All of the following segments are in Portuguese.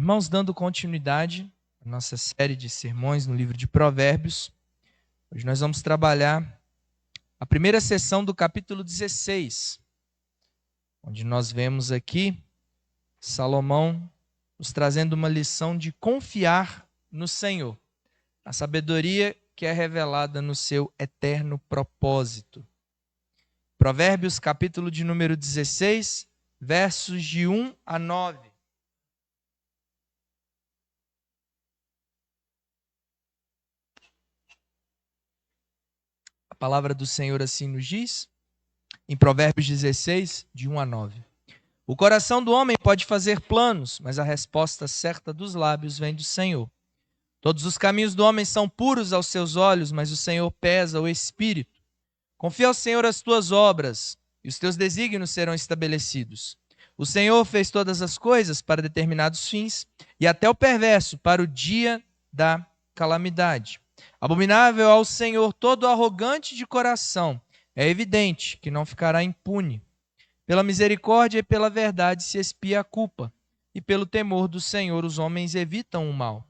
Irmãos, dando continuidade à nossa série de sermões no livro de Provérbios, hoje nós vamos trabalhar a primeira sessão do capítulo 16, onde nós vemos aqui Salomão nos trazendo uma lição de confiar no Senhor, a sabedoria que é revelada no seu eterno propósito. Provérbios, capítulo de número 16, versos de 1 a 9. A palavra do Senhor assim nos diz, em Provérbios 16, de 1 a 9. O coração do homem pode fazer planos, mas a resposta certa dos lábios vem do Senhor. Todos os caminhos do homem são puros aos seus olhos, mas o Senhor pesa o espírito. Confia ao Senhor as tuas obras, e os teus desígnios serão estabelecidos. O Senhor fez todas as coisas para determinados fins, e até o perverso para o dia da calamidade. Abominável ao Senhor todo arrogante de coração. É evidente que não ficará impune. Pela misericórdia e pela verdade se expia a culpa, e pelo temor do Senhor os homens evitam o mal.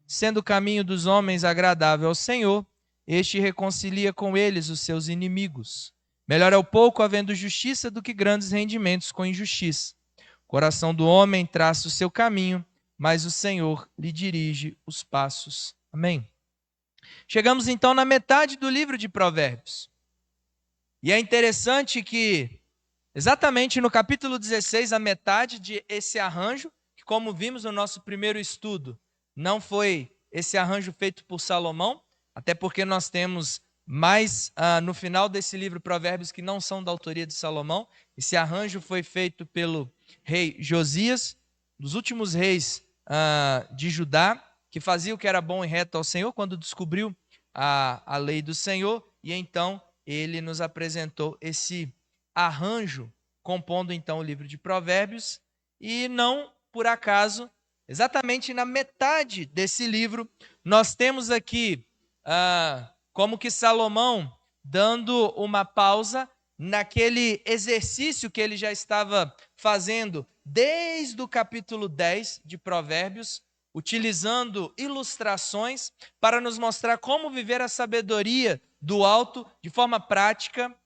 Sendo o caminho dos homens agradável ao Senhor, este reconcilia com eles os seus inimigos. Melhor é o pouco havendo justiça do que grandes rendimentos com injustiça. O coração do homem traça o seu caminho, mas o Senhor lhe dirige os passos. Amém. Chegamos então na metade do livro de Provérbios. E é interessante que, exatamente no capítulo 16, a metade de esse arranjo, que como vimos no nosso primeiro estudo, não foi esse arranjo feito por Salomão, até porque nós temos mais no final desse livro Provérbios que não são da autoria de Salomão. Esse arranjo foi feito pelo rei Josias, dos últimos reis de Judá, que fazia o que era bom e reto ao Senhor, quando descobriu a lei do Senhor, e então ele nos apresentou esse arranjo, compondo então o livro de Provérbios, e não por acaso, exatamente na metade desse livro, nós temos aqui como que Salomão dando uma pausa naquele exercício que ele já estava fazendo desde o capítulo 10 de Provérbios, utilizando ilustrações para nos mostrar como viver a sabedoria do alto de forma prática,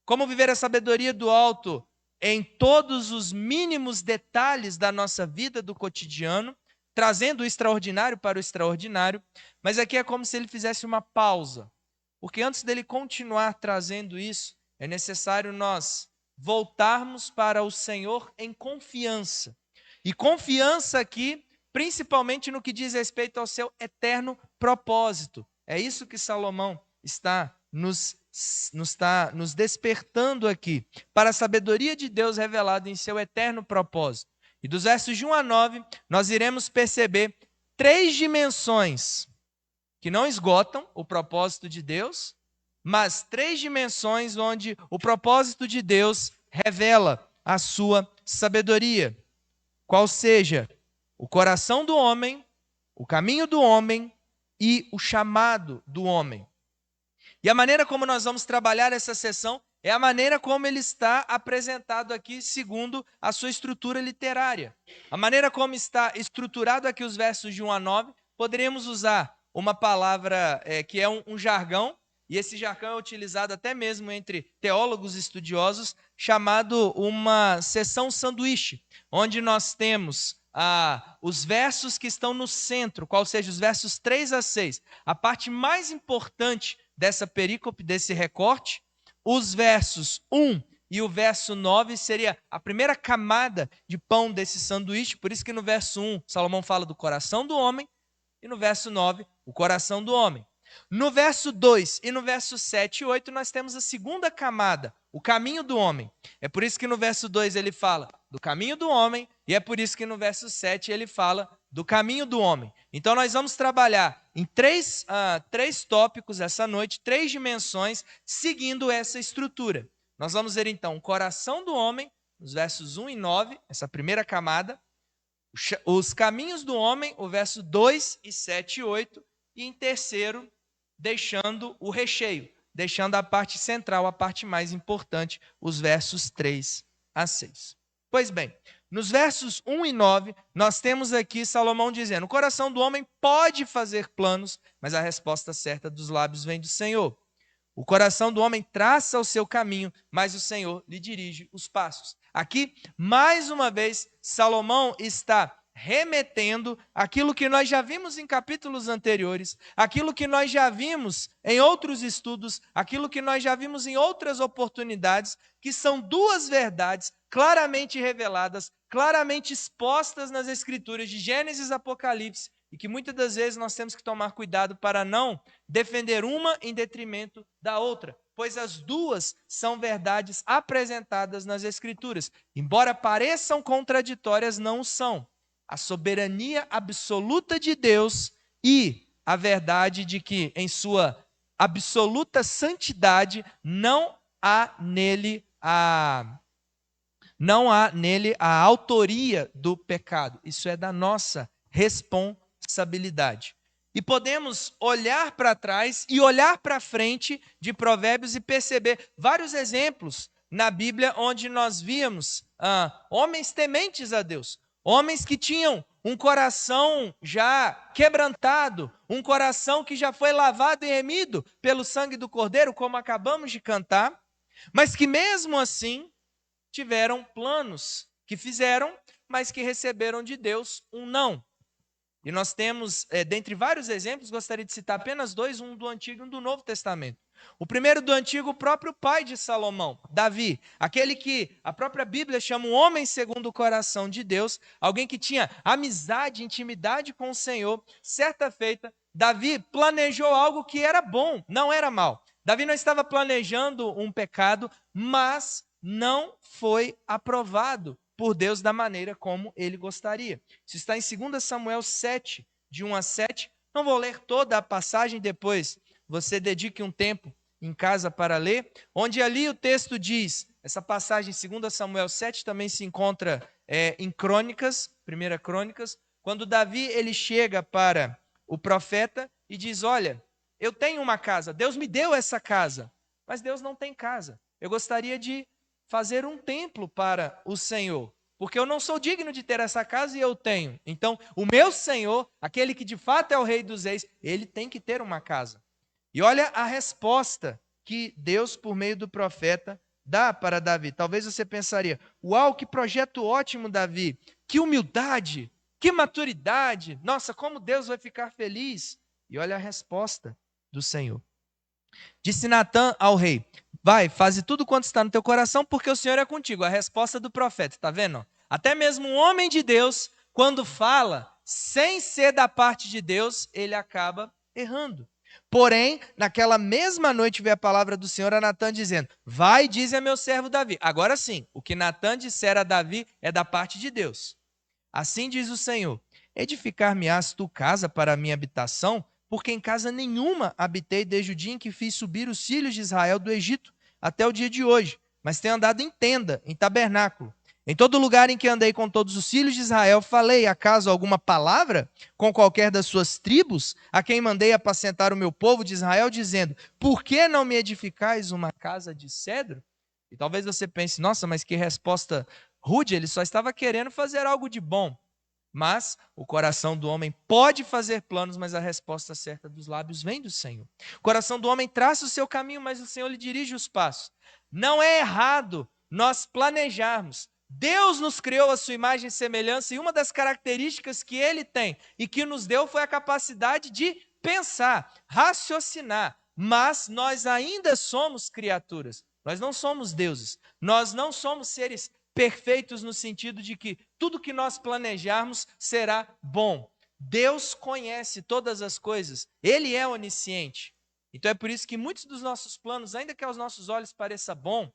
como viver a sabedoria do alto em todos os mínimos detalhes da nossa vida, do cotidiano, trazendo o extraordinário para o extraordinário. Mas aqui é como se ele fizesse uma pausa, porque antes dele continuar trazendo isso, é necessário nós voltarmos para o Senhor em confiança. E confiança aqui, principalmente no que diz respeito ao seu eterno propósito. É isso que Salomão está nos despertando aqui, para a sabedoria de Deus revelada em seu eterno propósito. E dos versos de 1 a 9, nós iremos perceber 3 dimensões que não esgotam o propósito de Deus, mas 3 dimensões onde o propósito de Deus revela a sua sabedoria. Qual seja o coração do homem, o caminho do homem e o chamado do homem. E a maneira como nós vamos trabalhar essa sessão é a maneira como ele está apresentado aqui, segundo a sua estrutura literária. A maneira como está estruturado aqui os versos de 1 a 9, poderíamos usar uma palavra que é um jargão, e esse jargão é utilizado até mesmo entre teólogos estudiosos, chamado uma sessão sanduíche, onde nós temos os versos que estão no centro, qual seja os versos 3 a 6, a parte mais importante dessa perícope, desse recorte. Os versos 1 e o verso 9 seria a primeira camada de pão desse sanduíche, por isso que no verso 1 Salomão fala do coração do homem, e no verso 9 o coração do homem. No verso 2 e no verso 7 e 8 nós temos a segunda camada, o caminho do homem. É por isso que no verso 2 ele fala do caminho do homem, e é por isso que no verso 7 ele fala do caminho do homem. Então nós vamos trabalhar em três tópicos essa noite, 3 dimensões, seguindo essa estrutura. Nós vamos ver então o coração do homem, nos versos 1 e 9, essa primeira camada, os caminhos do homem, o verso 2 e 7 e 8, e em terceiro, deixando o recheio, deixando a parte central, a parte mais importante, os versos 3 a 6. Pois bem, Nos versos 1 e 9, nós temos aqui Salomão dizendo: o coração do homem pode fazer planos, mas a resposta certa dos lábios vem do Senhor. O coração do homem traça o seu caminho, mas o Senhor lhe dirige os passos. Aqui, mais uma vez, Salomão está remetendo aquilo que nós já vimos em capítulos anteriores, aquilo que nós já vimos em outros estudos, aquilo que nós já vimos em outras oportunidades, que são duas verdades claramente reveladas, claramente expostas nas Escrituras de Gênesis e Apocalipse, e que muitas das vezes nós temos que tomar cuidado para não defender uma em detrimento da outra, pois as duas são verdades apresentadas nas Escrituras. Embora pareçam contraditórias, não são. A soberania absoluta de Deus e a verdade de que, em sua absoluta santidade, não há nele a autoria do pecado. Isso é da nossa responsabilidade. E podemos olhar para trás e olhar para frente de Provérbios e perceber vários exemplos na Bíblia onde nós víamos homens tementes a Deus, homens que tinham um coração já quebrantado, um coração que já foi lavado e remido pelo sangue do Cordeiro, como acabamos de cantar, mas que mesmo assim tiveram planos que fizeram, mas que receberam de Deus um não. E nós temos, dentre vários exemplos, gostaria de citar apenas dois, um do Antigo e um do Novo Testamento. O primeiro do Antigo, o próprio pai de Salomão, Davi, aquele que a própria Bíblia chama um homem segundo o coração de Deus, alguém que tinha amizade, intimidade com o Senhor. Certa feita, Davi planejou algo que era bom, não era mal. Davi não estava planejando um pecado, mas não foi aprovado por Deus da maneira como ele gostaria. Isso está em 2 Samuel 7, de 1 a 7. Não vou ler toda a passagem, depois você dedique um tempo em casa para ler, onde ali o texto diz, essa passagem em 2 Samuel 7 também se encontra em Crônicas, 1 Crônicas, quando Davi ele chega para o profeta e diz: olha, eu tenho uma casa, Deus me deu essa casa, mas Deus não tem casa. Eu gostaria de fazer um templo para o Senhor, porque eu não sou digno de ter essa casa e eu tenho. Então, o meu Senhor, aquele que de fato é o Rei dos Reis, ele tem que ter uma casa. E olha a resposta que Deus, por meio do profeta, dá para Davi. Talvez você pensaria: uau, que projeto ótimo, Davi, que humildade, que maturidade, nossa, como Deus vai ficar feliz. E olha a resposta do Senhor. Disse Natã ao rei: vai, faze tudo quanto está no teu coração, porque o Senhor é contigo. A resposta do profeta, está vendo? Até mesmo um homem de Deus, quando fala sem ser da parte de Deus, ele acaba errando. Porém, naquela mesma noite veio a palavra do Senhor a Natã dizendo: vai, dize a meu servo Davi. Agora sim, o que Natã disser a Davi é da parte de Deus. Assim diz o Senhor: edificar-me-ás tu casa para a minha habitação? Porque em casa nenhuma habitei desde o dia em que fiz subir os filhos de Israel do Egito até o dia de hoje, mas tenho andado em tenda, em tabernáculo. Em todo lugar em que andei com todos os filhos de Israel, falei acaso alguma palavra com qualquer das suas tribos, a quem mandei apacentar o meu povo de Israel, dizendo: por que não me edificais uma casa de cedro? E talvez você pense: nossa, mas que resposta rude, ele só estava querendo fazer algo de bom. Mas o coração do homem pode fazer planos, mas a resposta certa dos lábios vem do Senhor. O coração do homem traça o seu caminho, mas o Senhor lhe dirige os passos. Não é errado nós planejarmos. Deus nos criou a sua imagem e semelhança, e uma das características que ele tem e que nos deu foi a capacidade de pensar, raciocinar. Mas nós ainda somos criaturas. Nós não somos deuses. Nós não somos seres perfeitos no sentido de que tudo que nós planejarmos será bom. Deus conhece todas as coisas. Ele é onisciente. Então é por isso que muitos dos nossos planos, ainda que aos nossos olhos pareça bom,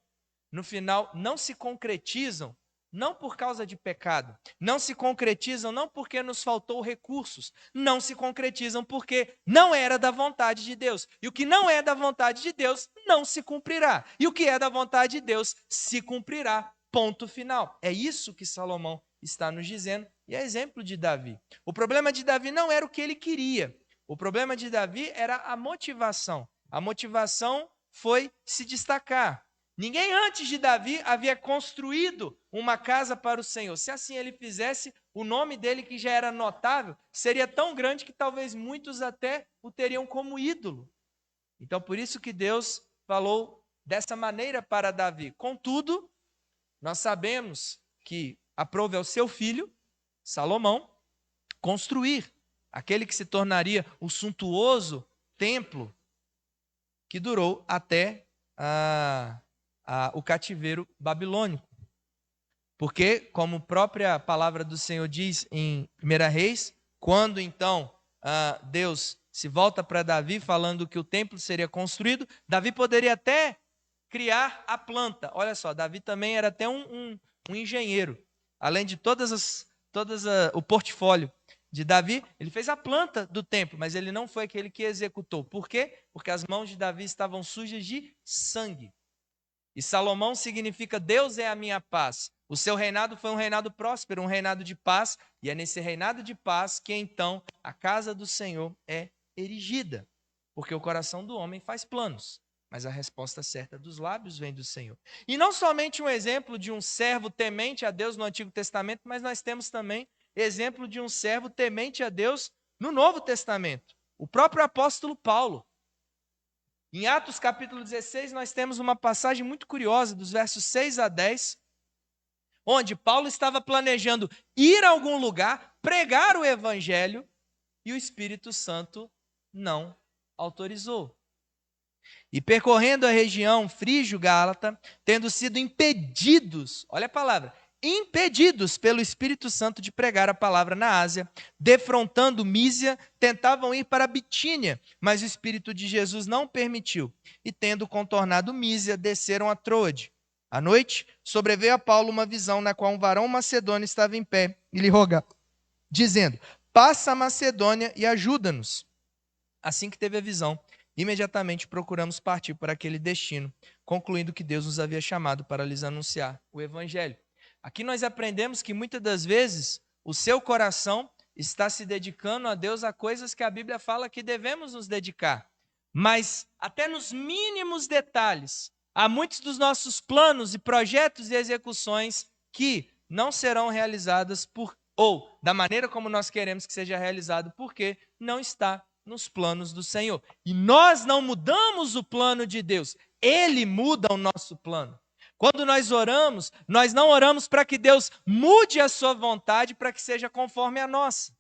no final não se concretizam, não por causa de pecado. Não se concretizam não porque nos faltou recursos. Não se concretizam porque não era da vontade de Deus. E o que não é da vontade de Deus não se cumprirá. E o que é da vontade de Deus se cumprirá. Ponto final. É isso que Salomão está nos dizendo, e é exemplo de Davi. O problema de Davi não era o que ele queria. O problema de Davi era a motivação. A motivação foi se destacar. Ninguém antes de Davi havia construído uma casa para o Senhor. Se assim ele fizesse, o nome dele, que já era notável, seria tão grande que talvez muitos até o teriam como ídolo. Então, por isso que Deus falou dessa maneira para Davi. Contudo, nós sabemos que aprove ao seu filho, Salomão, construir aquele que se tornaria o suntuoso templo que durou até o cativeiro babilônico. Porque, como a própria palavra do Senhor diz em 1 Reis, quando então Deus se volta para Davi falando que o templo seria construído, Davi poderia até criar a planta. Olha só, Davi também era até um engenheiro. Além de o portfólio de Davi, ele fez a planta do templo, mas ele não foi aquele que executou. Por quê? Porque as mãos de Davi estavam sujas de sangue. E Salomão significa Deus é a minha paz. O seu reinado foi um reinado próspero, um reinado de paz, e é nesse reinado de paz que então a casa do Senhor é erigida. Porque o coração do homem faz planos, mas a resposta certa dos lábios vem do Senhor. E não somente um exemplo de um servo temente a Deus no Antigo Testamento, mas nós temos também exemplo de um servo temente a Deus no Novo Testamento. O próprio apóstolo Paulo. Em Atos capítulo 16, nós temos uma passagem muito curiosa, dos versos 6 a 10, onde Paulo estava planejando ir a algum lugar, pregar o evangelho, e o Espírito Santo não autorizou. E percorrendo a região frígio-gálata, tendo sido impedidos, olha a palavra, impedidos pelo Espírito Santo de pregar a palavra na Ásia, defrontando Mísia, tentavam ir para Bitínia, mas o Espírito de Jesus não permitiu. E tendo contornado Mísia, desceram a Troade. À noite, sobreveio a Paulo uma visão na qual um varão macedônio estava em pé e lhe rogava, dizendo: passa a Macedônia e ajuda-nos. Assim que teve a visão, imediatamente procuramos partir para aquele destino, concluindo que Deus nos havia chamado para lhes anunciar o evangelho. Aqui nós aprendemos que muitas das vezes o seu coração está se dedicando a Deus a coisas que a Bíblia fala que devemos nos dedicar. Mas até nos mínimos detalhes, há muitos dos nossos planos e projetos e execuções que não serão realizadas ou da maneira como nós queremos que seja realizado, porque não está nos planos do Senhor. E nós não mudamos o plano de Deus, Ele muda o nosso plano. Quando nós oramos, nós não oramos para que Deus mude a sua vontade para que seja conforme a nossa.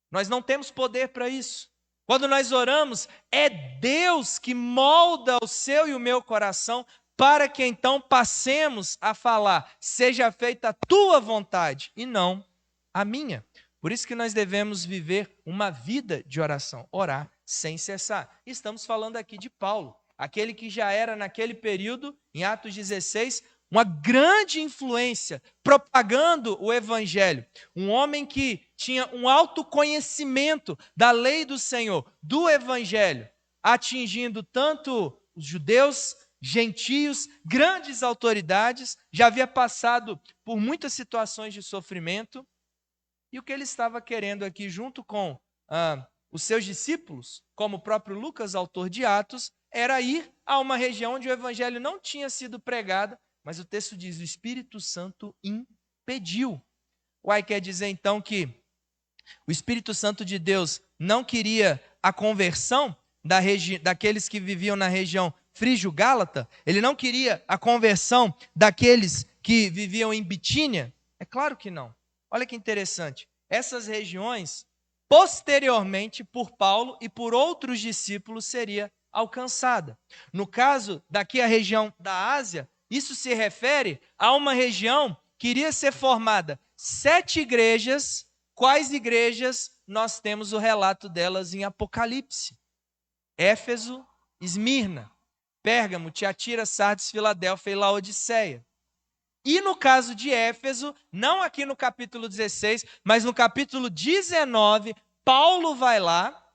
Nós não temos poder para isso. Quando nós oramos, é Deus que molda o seu e o meu coração para que então passemos a falar: seja feita a tua vontade e não a minha. Por isso que nós devemos viver uma vida de oração, orar sem cessar. Estamos falando aqui de Paulo, aquele que já era naquele período, em Atos 16, uma grande influência, propagando o evangelho. Um homem que tinha um alto conhecimento da lei do Senhor, do evangelho, atingindo tanto os judeus, gentios, grandes autoridades, já havia passado por muitas situações de sofrimento. E o que ele estava querendo aqui, junto com os seus discípulos, como o próprio Lucas, autor de Atos, era ir a uma região onde o evangelho não tinha sido pregado, mas o texto diz: o Espírito Santo impediu. Uai, quer dizer então que o Espírito Santo de Deus não queria a conversão daqueles que viviam na região frígio-gálata? Ele não queria a conversão daqueles que viviam em Bitínia? É claro que não. Olha que interessante. Essas regiões, posteriormente, por Paulo e por outros discípulos, seria alcançada. No caso, daqui a região da Ásia, isso se refere a uma região que iria ser formada 7 igrejas. Quais igrejas? Nós temos o relato delas em Apocalipse: Éfeso, Esmirna, Pérgamo, Tiatira, Sardes, Filadélfia e Laodiceia. E no caso de Éfeso, não aqui no capítulo 16, mas no capítulo 19, Paulo vai lá,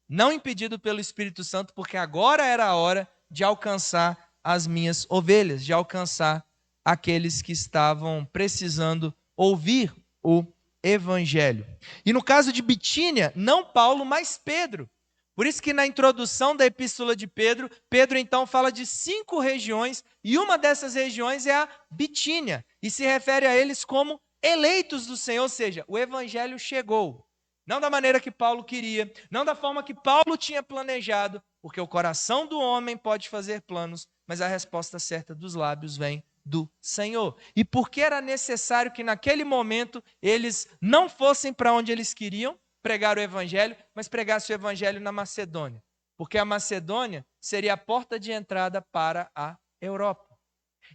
não impedido pelo Espírito Santo, porque agora era a hora de alcançar as minhas ovelhas, de alcançar aqueles que estavam precisando ouvir o evangelho. E no caso de Bitínia, não Paulo, mas Pedro. Por isso que na introdução da epístola de Pedro, Pedro então fala de 5 regiões, e uma dessas regiões é a Bitínia, e se refere a eles como eleitos do Senhor, ou seja, o evangelho chegou. Não da maneira que Paulo queria, não da forma que Paulo tinha planejado, porque o coração do homem pode fazer planos, mas a resposta certa dos lábios vem do Senhor. E porque era necessário que naquele momento eles não fossem para onde eles queriam pregar o evangelho, mas pregassem o evangelho na Macedônia. Porque a Macedônia seria a porta de entrada para a Europa.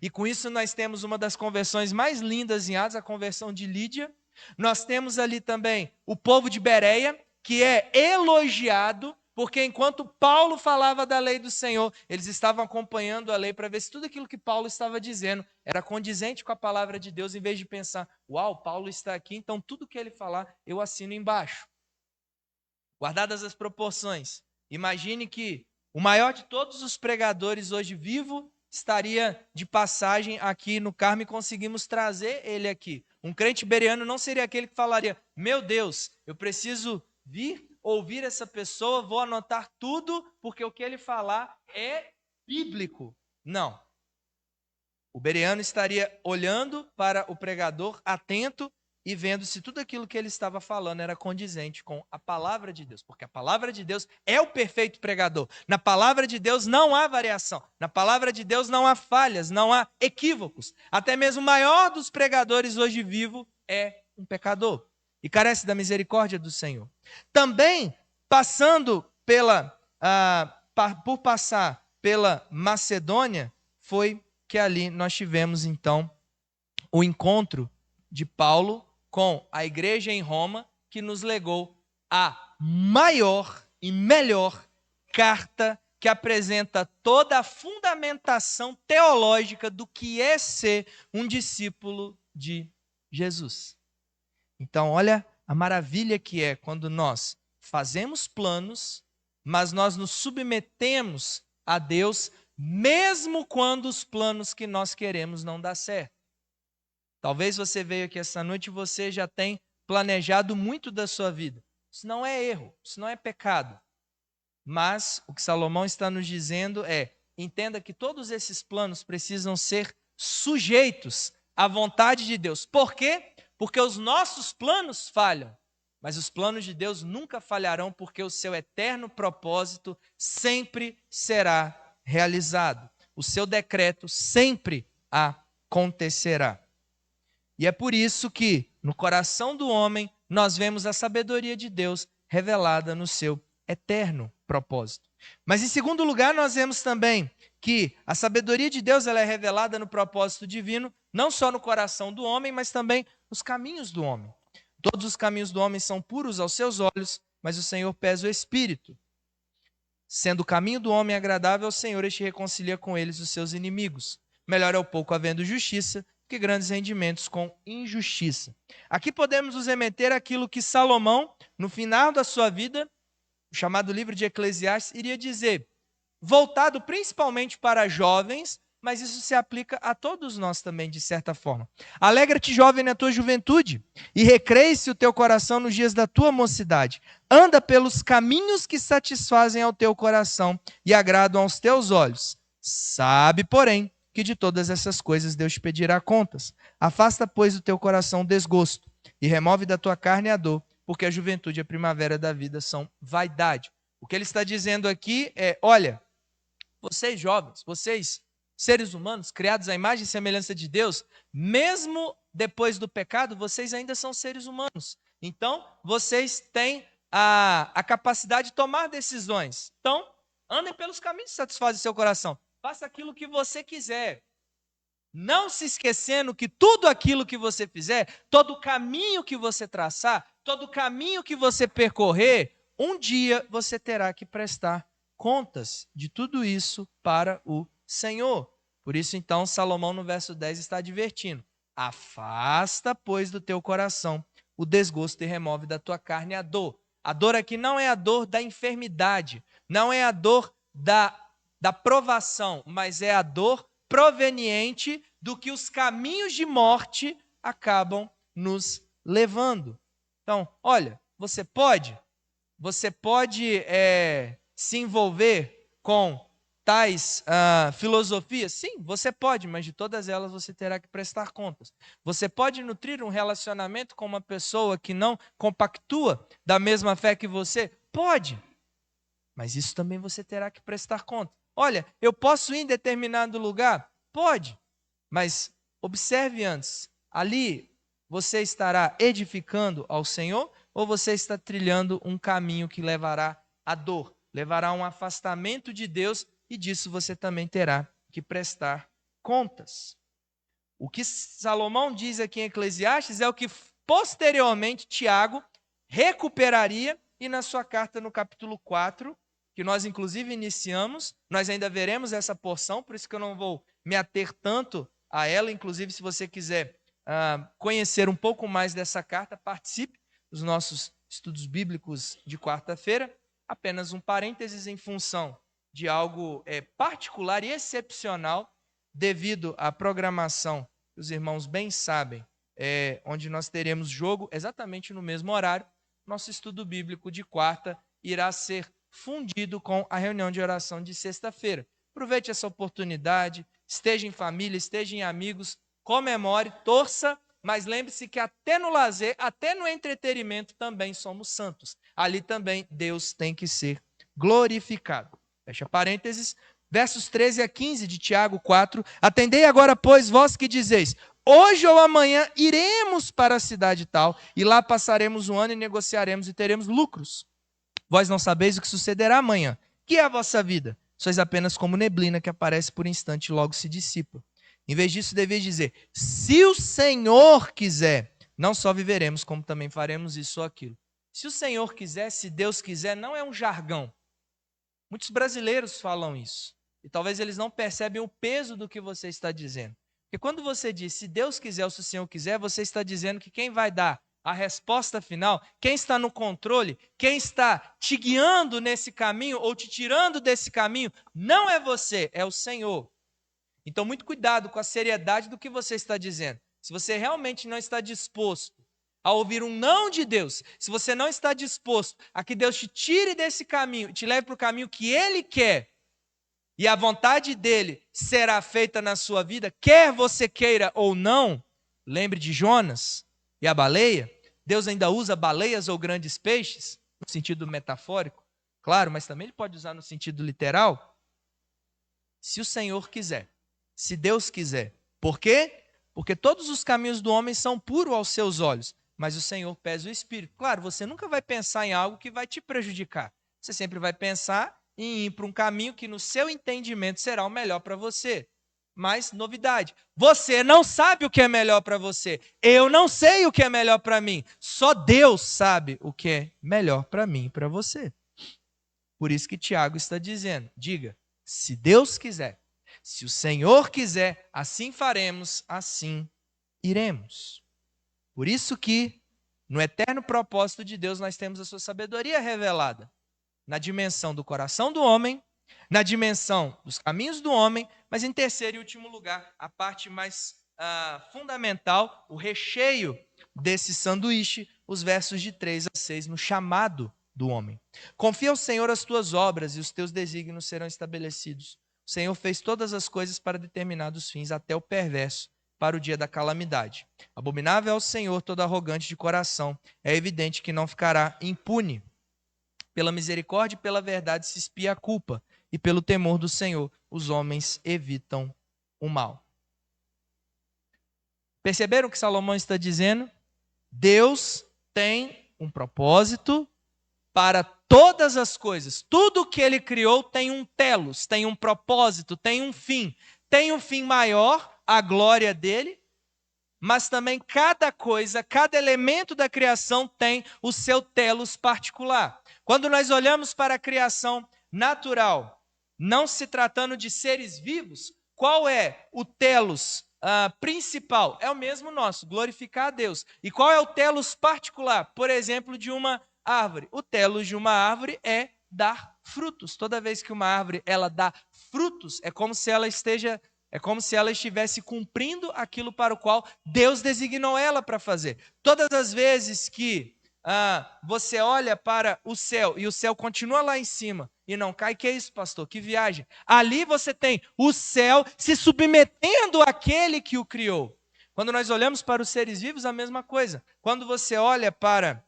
E com isso nós temos uma das conversões mais lindas em Atos, a conversão de Lídia. Nós temos ali também o povo de Bereia, que é elogiado, porque enquanto Paulo falava da lei do Senhor, eles estavam acompanhando a lei para ver se tudo aquilo que Paulo estava dizendo era condizente com a palavra de Deus, em vez de pensar, uau, Paulo está aqui, então tudo que ele falar eu assino embaixo. Guardadas as proporções, imagine que o maior de todos os pregadores hoje vivo estaria de passagem aqui no Carmo e conseguimos trazer ele aqui. Um crente bereano não seria aquele que falaria, meu Deus, eu preciso vir ouvir essa pessoa, vou anotar tudo, porque o que ele falar é bíblico. Não. O bereano estaria olhando para o pregador, atento, e vendo se tudo aquilo que ele estava falando era condizente com a palavra de Deus. Porque a palavra de Deus é o perfeito pregador. Na palavra de Deus não há variação. Na palavra de Deus não há falhas, não há equívocos. Até mesmo o maior dos pregadores hoje vivo é um pecador. E carece da misericórdia do Senhor. Também, por passar pela Macedônia, foi que ali nós tivemos, então, o encontro de Paulo com a igreja em Roma, que nos legou a maior e melhor carta que apresenta toda a fundamentação teológica do que é ser um discípulo de Jesus. Então, olha a maravilha que é quando nós fazemos planos, mas nós nos submetemos a Deus, mesmo quando os planos que nós queremos não dão certo. Talvez você veio aqui essa noite e você já tem planejado muito da sua vida. Isso não é erro, isso não é pecado. Mas o que Salomão está nos dizendo é, entenda que todos esses planos precisam ser sujeitos à vontade de Deus. Por quê? Porque os nossos planos falham, mas os planos de Deus nunca falharão, porque o seu eterno propósito sempre será realizado. O seu decreto sempre acontecerá. E é por isso que, no coração do homem, nós vemos a sabedoria de Deus revelada no seu eterno propósito. Mas, em segundo lugar, nós vemos também que a sabedoria de Deus ela é revelada no propósito divino, não só no coração do homem, mas também nos caminhos do homem. Todos os caminhos do homem são puros aos seus olhos, mas o Senhor pesa o espírito. Sendo o caminho do homem agradável ao Senhor, este reconcilia com eles os seus inimigos. Melhor é o pouco havendo justiça, que grandes rendimentos com injustiça. Aqui podemos nos remeter àquilo que Salomão, no final da sua vida, o chamado livro de Eclesiastes, iria dizer, voltado principalmente para jovens, mas isso se aplica a todos nós também, de certa forma. Alegra-te, jovem, na tua juventude, e recreie-se o teu coração nos dias da tua mocidade. Anda pelos caminhos que satisfazem ao teu coração e agradam aos teus olhos. Sabe, porém, que de todas essas coisas Deus te pedirá contas. Afasta, pois, do teu coração o desgosto, e remove da tua carne a dor, porque a juventude e a primavera da vida são vaidade. O que ele está dizendo aqui é, olha, vocês jovens, vocês seres humanos, criados à imagem e semelhança de Deus, mesmo depois do pecado, vocês ainda são seres humanos. Então, vocês têm a capacidade de tomar decisões. Então, andem pelos caminhos que satisfazem o seu coração. Faça aquilo que você quiser. Não se esquecendo que tudo aquilo que você fizer, todo caminho que você traçar, todo caminho que você percorrer, um dia você terá que prestar contas de tudo isso para o Senhor. Por isso, então, Salomão no verso 10 está advertindo. Afasta, pois, do teu coração o desgosto e remove da tua carne a dor. A dor aqui não é a dor da enfermidade, não é a dor da provação, mas é a dor proveniente do que os caminhos de morte acabam nos levando. Então, olha, você pode se envolver com tais filosofias? Sim, você pode, mas de todas elas você terá que prestar contas. Você pode nutrir um relacionamento com uma pessoa que não compactua da mesma fé que você? Pode, mas isso também você terá que prestar conta. Olha, eu posso ir em determinado lugar? Pode, mas observe antes, ali você estará edificando ao Senhor ou você está trilhando um caminho que levará à dor, levará a um afastamento de Deus, e disso você também terá que prestar contas. O que Salomão diz aqui em Eclesiastes é o que posteriormente Tiago recuperaria, e na sua carta no capítulo 4, que nós inclusive iniciamos, nós ainda veremos essa porção, por isso que eu não vou me ater tanto a ela. Inclusive, se você quiser conhecer um pouco mais dessa carta, participe dos nossos estudos bíblicos de quarta-feira. Apenas um parênteses em função de algo particular e excepcional, devido à programação que os irmãos bem sabem, onde nós teremos jogo exatamente no mesmo horário. Nosso estudo bíblico de quarta irá ser fundido com a reunião de oração de sexta-feira. Aproveite essa oportunidade, esteja em família, esteja em amigos, comemore, torça, mas lembre-se que até no lazer, até no entretenimento também somos santos. Ali também Deus tem que ser glorificado. Fecha parênteses, versos 13 a 15 de Tiago 4. Atendei agora, pois, vós que dizeis: hoje ou amanhã iremos para a cidade tal, e lá passaremos um ano e negociaremos e teremos lucros. Vós não sabeis o que sucederá amanhã. Que é a vossa vida? Sois apenas como neblina que aparece por instante e logo se dissipa. Em vez disso, deveis dizer: se o Senhor quiser, não só viveremos, como também faremos isso ou aquilo. Se o Senhor quiser, se Deus quiser, não é um jargão. Muitos brasileiros falam isso, e talvez eles não percebem o peso do que você está dizendo. Porque quando você diz, se Deus quiser ou se o Senhor quiser, você está dizendo que quem vai dar a resposta final, quem está no controle, quem está te guiando nesse caminho ou te tirando desse caminho, não é você, é o Senhor. Então, muito cuidado com a seriedade do que você está dizendo. Se você realmente não está disposto a ouvir um não de Deus, se você não está disposto a que Deus te tire desse caminho e te leve para o caminho que Ele quer, e a vontade dEle será feita na sua vida, quer você queira ou não, lembre de Jonas e a baleia. Deus ainda usa baleias ou grandes peixes, no sentido metafórico, claro, mas também Ele pode usar no sentido literal. Se o Senhor quiser, se Deus quiser. Por quê? Porque todos os caminhos do homem são puros aos seus olhos, mas o Senhor pesa o espírito. Claro, você nunca vai pensar em algo que vai te prejudicar. Você sempre vai pensar em ir para um caminho que no seu entendimento será o melhor para você. Mas, novidade, você não sabe o que é melhor para você. Eu não sei o que é melhor para mim. Só Deus sabe o que é melhor para mim e para você. Por isso que Tiago está dizendo, diga, se Deus quiser, se o Senhor quiser, assim faremos, assim iremos. Por isso que, no eterno propósito de Deus, nós temos a sua sabedoria revelada na dimensão do coração do homem, na dimensão dos caminhos do homem, mas em terceiro e último lugar, a parte mais fundamental, o recheio desse sanduíche, os versos de 3 a 6, no chamado do homem. Confia ao Senhor as tuas obras e os teus desígnios serão estabelecidos. O Senhor fez todas as coisas para determinados fins, até o perverso, para o dia da calamidade. Abominável ao Senhor todo arrogante de coração. É evidente que não ficará impune. Pela misericórdia e pela verdade se expia a culpa, e pelo temor do Senhor os homens evitam o mal. Perceberam o que Salomão está dizendo? Deus tem um propósito para todas as coisas. Tudo que Ele criou tem um telos, tem um propósito, tem um fim. Tem um fim maior, a glória dEle, mas também cada coisa, cada elemento da criação tem o seu telos particular. Quando nós olhamos para a criação natural, não se tratando de seres vivos, qual é o telos principal? É o mesmo nosso, glorificar a Deus. E qual é o telos particular? Por exemplo, de uma árvore. O telos de uma árvore é dar frutos. Toda vez que uma árvore ela dá frutos, é como se ela estivesse cumprindo aquilo para o qual Deus designou ela para fazer. Todas as vezes que você olha para o céu e o céu continua lá em cima e não cai, que é isso, pastor? Que viagem. Ali você tem o céu se submetendo àquele que o criou. Quando nós olhamos para os seres vivos, a mesma coisa. Quando você olha para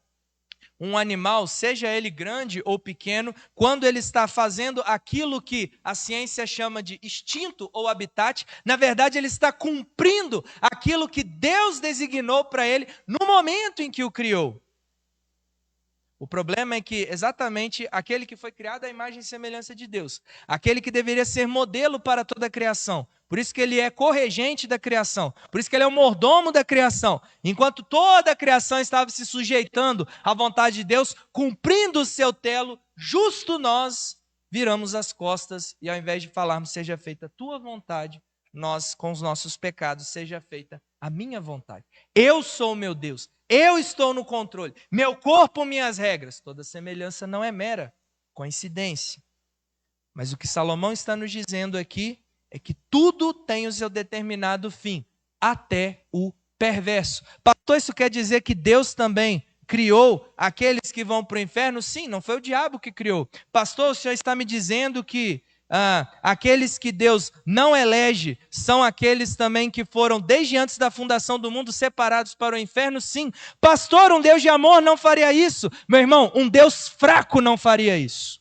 um animal, seja ele grande ou pequeno, quando ele está fazendo aquilo que a ciência chama de instinto ou habitat, na verdade ele está cumprindo aquilo que Deus designou para ele no momento em que o criou. O problema é que exatamente aquele que foi criado à imagem e semelhança de Deus, aquele que deveria ser modelo para toda a criação, por isso que ele é corregente da criação, por isso que ele é o mordomo da criação, enquanto toda a criação estava se sujeitando à vontade de Deus, cumprindo o seu telo, justo nós viramos as costas e ao invés de falarmos seja feita a tua vontade, nós com os nossos pecados seja feita a minha vontade. Eu sou o meu Deus. Eu estou no controle, meu corpo, minhas regras. Toda semelhança não é mera coincidência. Mas o que Salomão está nos dizendo aqui é que tudo tem o seu determinado fim, até o perverso. Pastor, isso quer dizer que Deus também criou aqueles que vão para o inferno? Sim, não foi o diabo que criou. Pastor, o senhor está me dizendo que aqueles que Deus não elege são aqueles também que foram desde antes da fundação do mundo separados para o inferno? Sim. Pastor, um Deus de amor não faria isso. Meu irmão, um Deus fraco não faria isso.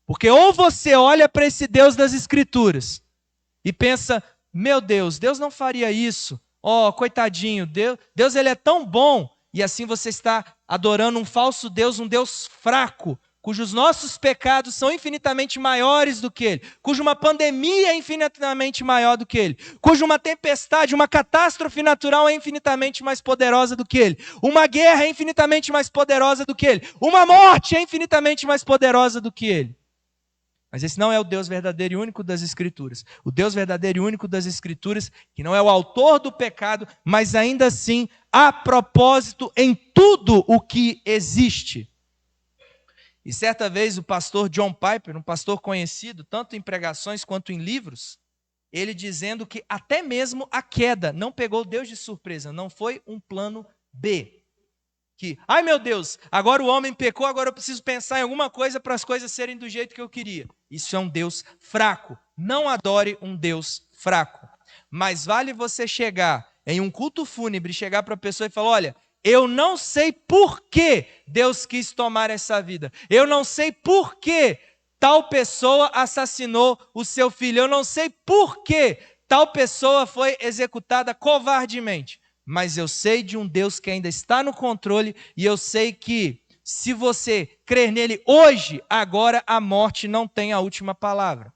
Porque ou você olha para esse Deus das Escrituras e pensa, meu Deus, Deus não faria isso. Coitadinho, Deus ele é tão bom. E assim você está adorando um falso Deus, um Deus fraco, cujos nossos pecados são infinitamente maiores do que ele, cuja uma pandemia é infinitamente maior do que ele, cuja uma tempestade, uma catástrofe natural é infinitamente mais poderosa do que ele, uma guerra é infinitamente mais poderosa do que ele, uma morte é infinitamente mais poderosa do que ele. Mas esse não é o Deus verdadeiro e único das Escrituras. O Deus verdadeiro e único das Escrituras, que não é o autor do pecado, mas ainda assim há propósito em tudo o que existe. E certa vez o pastor John Piper, um pastor conhecido, tanto em pregações quanto em livros, ele dizendo que até mesmo a queda não pegou Deus de surpresa, não foi um plano B. Que, ai meu Deus, agora o homem pecou, agora eu preciso pensar em alguma coisa para as coisas serem do jeito que eu queria. Isso é um Deus fraco. Não adore um Deus fraco. Mas vale você chegar em um culto fúnebre, chegar para a pessoa e falar, olha, eu não sei por que Deus quis tomar essa vida. Eu não sei por que tal pessoa assassinou o seu filho. Eu não sei por que tal pessoa foi executada covardemente. Mas eu sei de um Deus que ainda está no controle e eu sei que se você crer nele hoje, agora a morte não tem a última palavra.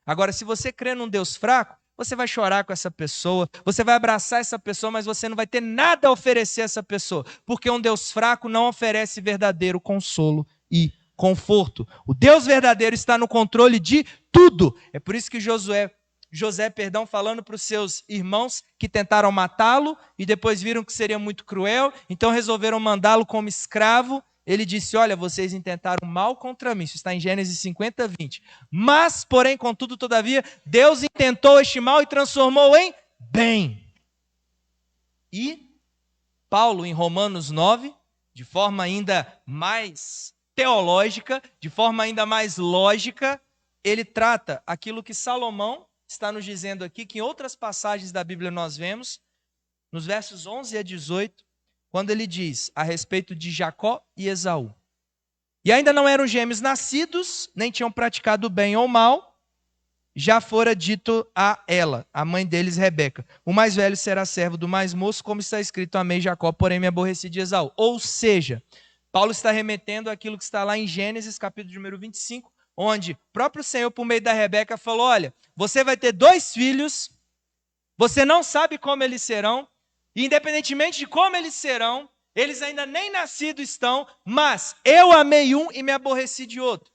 Agora, se você crer num Deus fraco, você vai chorar com essa pessoa, você vai abraçar essa pessoa, mas você não vai ter nada a oferecer a essa pessoa, porque um Deus fraco não oferece verdadeiro consolo e conforto. O Deus verdadeiro está no controle de tudo. É por isso que José, falando para os seus irmãos que tentaram matá-lo e depois viram que seria muito cruel, então resolveram mandá-lo como escravo. Ele disse, olha, vocês intentaram mal contra mim. Isso está em Gênesis 50, 20. Mas, porém, contudo, todavia, Deus intentou este mal e transformou em bem. E Paulo, em Romanos 9, de forma ainda mais teológica, de forma ainda mais lógica, ele trata aquilo que Salomão está nos dizendo aqui, que em outras passagens da Bíblia nós vemos, nos versos 11 a 18, quando ele diz a respeito de Jacó e Esaú. E ainda não eram gêmeos nascidos, nem tinham praticado bem ou mal, já fora dito a ela, a mãe deles, Rebeca, o mais velho será servo do mais moço, como está escrito, amei Jacó, porém me aborreci de Esaú. Ou seja, Paulo está remetendo àquilo que está lá em Gênesis, capítulo número 25, onde o próprio Senhor, por meio da Rebeca, falou, olha, você vai ter 2 filhos, você não sabe como eles serão, e independentemente de como eles serão, eles ainda nem nascidos estão, mas eu amei um e me aborreci de outro.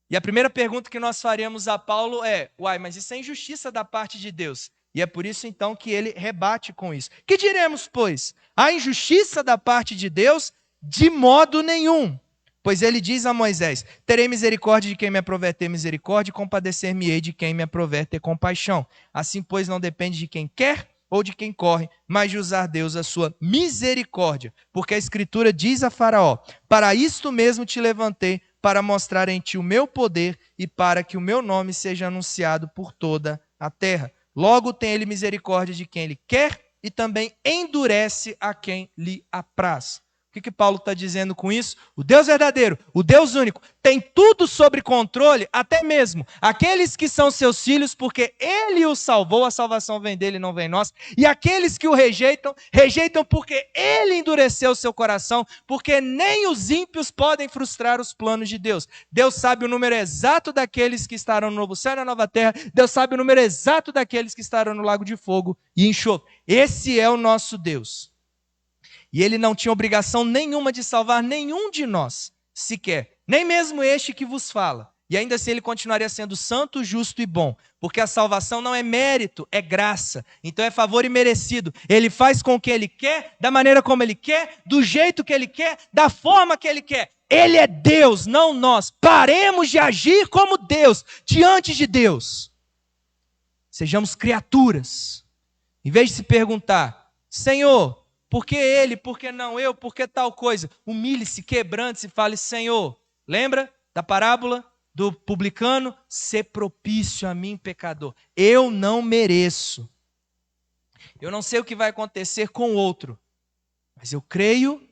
E a primeira pergunta que nós faremos a Paulo é, mas isso é injustiça da parte de Deus. E é por isso então que ele rebate com isso. Que diremos, pois? A injustiça da parte de Deus? De modo nenhum. Pois ele diz a Moisés, terei misericórdia de quem me aprover ter misericórdia e compadecer-me-ei de quem me aprover ter compaixão. Assim, pois, não depende de quem quer, ou de quem corre, mas de usar Deus a sua misericórdia. Porque a Escritura diz a Faraó: para isto mesmo te levantei, para mostrar em ti o meu poder e para que o meu nome seja anunciado por toda a terra. Logo tem ele misericórdia de quem ele quer e também endurece a quem lhe apraz. O que Paulo está dizendo com isso? O Deus verdadeiro, o Deus único, tem tudo sob controle, até mesmo aqueles que são seus filhos, porque ele os salvou, a salvação vem dele, não vem nós. E aqueles que o rejeitam, rejeitam porque ele endureceu o seu coração, porque nem os ímpios podem frustrar os planos de Deus. Deus sabe o número exato daqueles que estarão no novo céu e na nova terra. Deus sabe o número exato daqueles que estarão no lago de fogo e enxofre. Esse é o nosso Deus. E ele não tinha obrigação nenhuma de salvar nenhum de nós, sequer, nem mesmo este que vos fala. E ainda assim ele continuaria sendo santo, justo e bom, porque a salvação não é mérito, é graça. Então é favor imerecido. Ele faz com o que ele quer, da maneira como ele quer, do jeito que ele quer, da forma que ele quer. Ele é Deus, não nós. Paremos de agir como Deus, diante de Deus. Sejamos criaturas. Em vez de se perguntar: Senhor, por que ele? Por que não eu? Por que tal coisa? Humilhe-se, quebrante-se e fale: Senhor, lembra da parábola do publicano? Sê propício a mim, pecador. Eu não mereço. Eu não sei o que vai acontecer com o outro, mas eu creio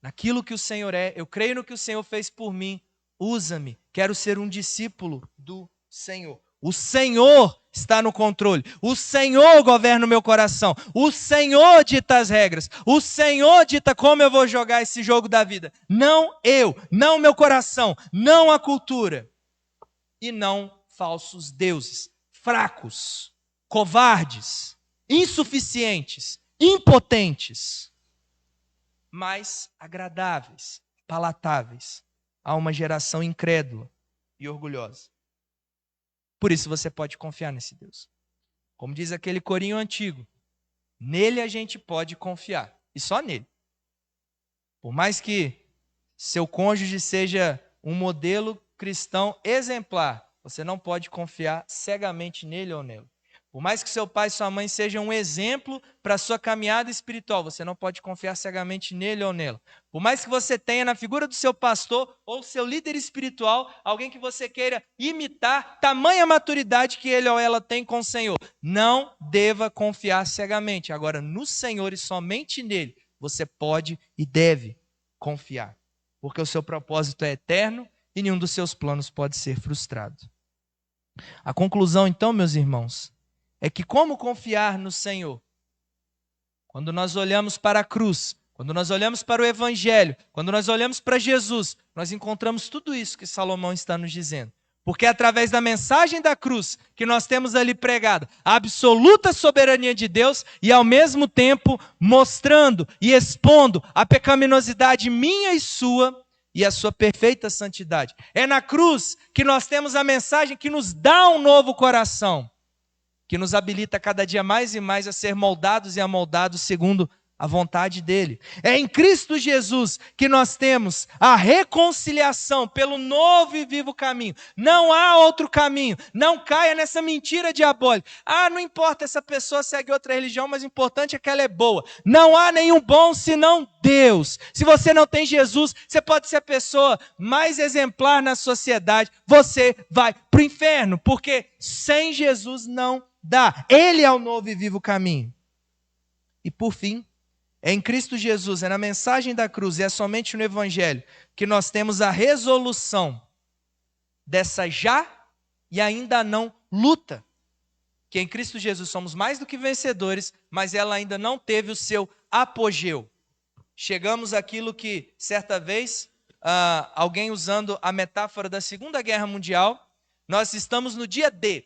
naquilo que o Senhor é. Eu creio no que o Senhor fez por mim. Usa-me. Quero ser um discípulo do Senhor. O Senhor está no controle. O Senhor governa o meu coração. O Senhor dita as regras. O Senhor dita como eu vou jogar esse jogo da vida. Não eu, não meu coração, não a cultura. E não falsos deuses, fracos, covardes, insuficientes, impotentes, mas agradáveis, palatáveis a uma geração incrédula e orgulhosa. Por isso você pode confiar nesse Deus. Como diz aquele corinho antigo, nele a gente pode confiar. E só nele. Por mais que seu cônjuge seja um modelo cristão exemplar, você não pode confiar cegamente nele ou nela. Por mais que seu pai e sua mãe sejam um exemplo para a sua caminhada espiritual, você não pode confiar cegamente nele ou nela. Por mais que você tenha na figura do seu pastor ou seu líder espiritual, alguém que você queira imitar, tamanha maturidade que ele ou ela tem com o Senhor, não deva confiar cegamente. Agora, no Senhor e somente nele, você pode e deve confiar. Porque o seu propósito é eterno e nenhum dos seus planos pode ser frustrado. A conclusão, então, meus irmãos, é que como confiar no Senhor? Quando nós olhamos para a cruz, quando nós olhamos para o Evangelho, quando nós olhamos para Jesus, nós encontramos tudo isso que Salomão está nos dizendo. Porque é através da mensagem da cruz que nós temos ali pregado a absoluta soberania de Deus e ao mesmo tempo mostrando e expondo a pecaminosidade minha e sua e a sua perfeita santidade. É na cruz que nós temos a mensagem que nos dá um novo coração, que nos habilita cada dia mais e mais a ser moldados e amoldados segundo a vontade dele. É em Cristo Jesus que nós temos a reconciliação pelo novo e vivo caminho. Não há outro caminho. Não caia nessa mentira diabólica. Não importa, essa pessoa segue outra religião, mas o importante é que ela é boa. Não há nenhum bom senão Deus. Se você não tem Jesus, você pode ser a pessoa mais exemplar na sociedade. Você vai para o inferno, porque sem Jesus não dá. Ele é o novo e vivo caminho. E por fim, é em Cristo Jesus, é na mensagem da cruz, é somente no Evangelho que nós temos a resolução dessa já e ainda não luta. Que em Cristo Jesus somos mais do que vencedores, mas ela ainda não teve o seu apogeu. Chegamos àquilo que, certa vez, alguém usando a metáfora da Segunda Guerra Mundial, nós estamos no dia D.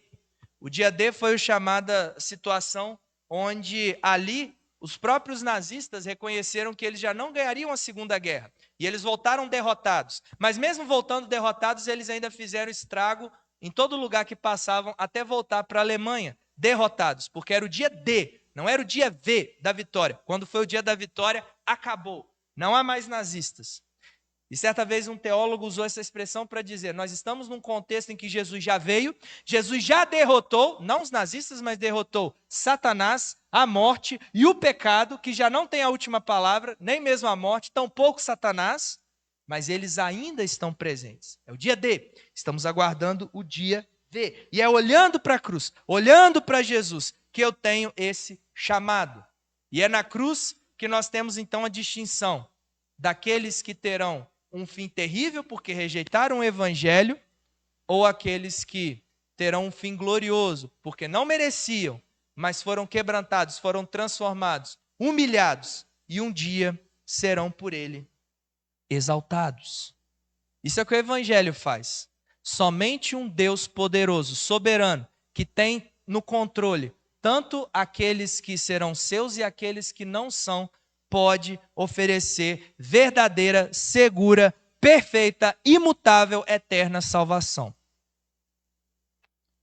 O dia D foi a chamada situação onde ali os próprios nazistas reconheceram que eles já não ganhariam a Segunda Guerra. E eles voltaram derrotados. Mas mesmo voltando derrotados, eles ainda fizeram estrago em todo lugar que passavam, até voltar para a Alemanha, derrotados. Porque era o dia D, não era o dia V da vitória. Quando foi o dia da vitória, acabou. Não há mais nazistas. E certa vez um teólogo usou essa expressão para dizer: nós estamos num contexto em que Jesus já veio, Jesus já derrotou, não os nazistas, mas derrotou Satanás, a morte e o pecado, que já não tem a última palavra, nem mesmo a morte, tampouco Satanás, mas eles ainda estão presentes. É o dia D, estamos aguardando o dia D. E é olhando para a cruz, olhando para Jesus, que eu tenho esse chamado. E é na cruz que nós temos então a distinção daqueles que terão um fim terrível porque rejeitaram o evangelho, ou aqueles que terão um fim glorioso porque não mereciam, mas foram quebrantados, foram transformados, humilhados e um dia serão por ele exaltados. Isso é o que o evangelho faz. Somente um Deus poderoso, soberano, que tem no controle tanto aqueles que serão seus e aqueles que não são, pode oferecer verdadeira, segura, perfeita, imutável, eterna salvação.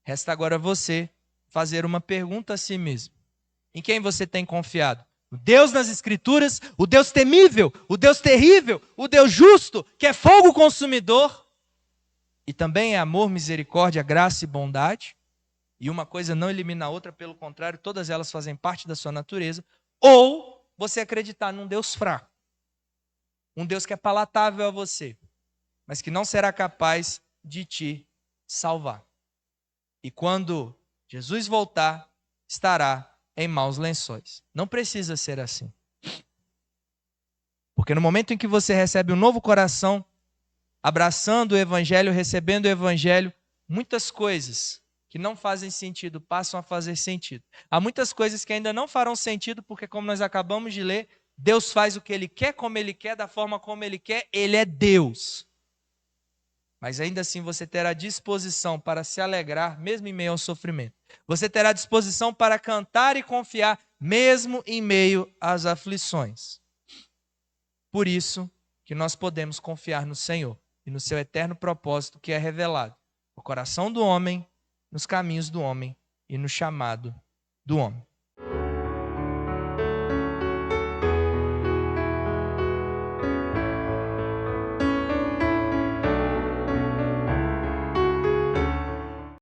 Resta agora você fazer uma pergunta a si mesmo. Em quem você tem confiado? O Deus nas Escrituras, o Deus temível, o Deus terrível, o Deus justo, que é fogo consumidor, e também é amor, misericórdia, graça e bondade, e uma coisa não elimina a outra, pelo contrário, todas elas fazem parte da sua natureza, ou você acreditar num Deus fraco, um Deus que é palatável a você, mas que não será capaz de te salvar. E quando Jesus voltar, estará em maus lençóis. Não precisa ser assim. Porque no momento em que você recebe um novo coração, abraçando o Evangelho, recebendo o Evangelho, muitas coisas que não fazem sentido passam a fazer sentido. Há muitas coisas que ainda não farão sentido, porque como nós acabamos de ler, Deus faz o que Ele quer, como Ele quer, da forma como Ele quer, Ele é Deus. Mas ainda assim você terá disposição para se alegrar, mesmo em meio ao sofrimento. Você terá disposição para cantar e confiar, mesmo em meio às aflições. Por isso que nós podemos confiar no Senhor e no seu eterno propósito que é revelado no coração do homem, nos caminhos do homem e no chamado do homem.